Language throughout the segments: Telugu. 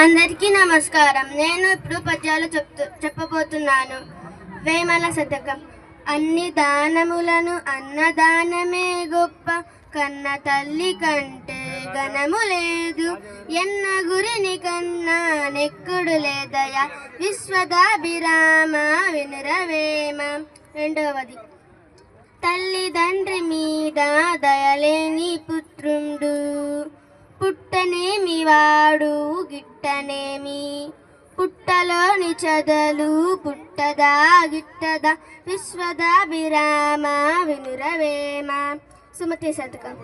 అందరికీ నమస్కారం. నేను ఇప్పుడు పద్యాలు చెప్పబోతున్నాను. వేమన శతకం. అన్ని దానములను అన్నదానమే గొప్ప, కన్న తల్లి కంటే ఘనము లేదు, ఎన్న గురిని కన్నా నెక్కుడు లేదయ, విశ్వదాభిరామ వినురవేమ. రెండవది. తల్లిదండ్రి మీద దయలేని పుత్రుండు, పుట్టనేమి వాడు గిట్టనేమి, పుట్టలోని చదలు పుట్టదా గిట్టదా, విశ్వదాభిరామ వినురవేమ. సుమతి శతకం.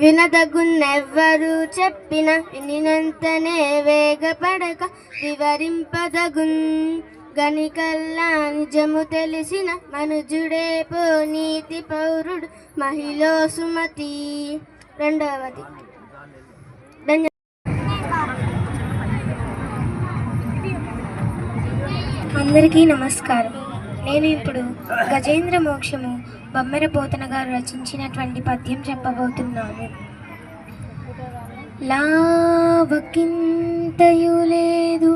వినదగున్నెవ్వరు చెప్పిన వినినంతనే వేగపడక, వివరింపదగున్ గనికల్లా నిజము తెలిసిన, మనుజుడే పో నీతి పౌరుడు మహిళ సుమతి. రెండవది. అందరికీ నమస్కారం. నేను ఇప్పుడు గజేంద్ర మోక్షము బొమ్మెర పోతన గారు రచించినటువంటి పద్యం చెప్పబోతున్నాను. లావకింతయు లేదు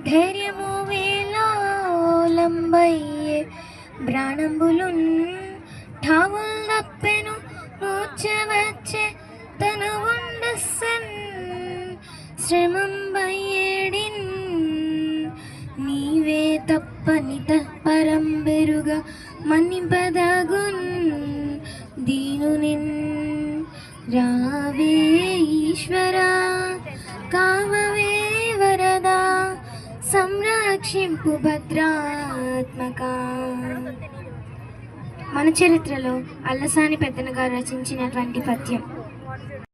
ధైర్యము వేలాలంబయ్యే, ప్రాణంబులున్ ఠావుల్ తప్పెను మూర్చవచ్చే, తను ఉండసన్ శ్రమంబయ్యేడిన్, నీవే తప్పని తప్పరంబెరుగా మన్నింపదగున్, దీనునిన్ రావే ఈశ్వరా, కావవే వరదా, సంరక్షింపు భద్రాత్మక. మన చరిత్రలో అల్లసాని పెద్దన గారు రచించినటువంటి పద్యం.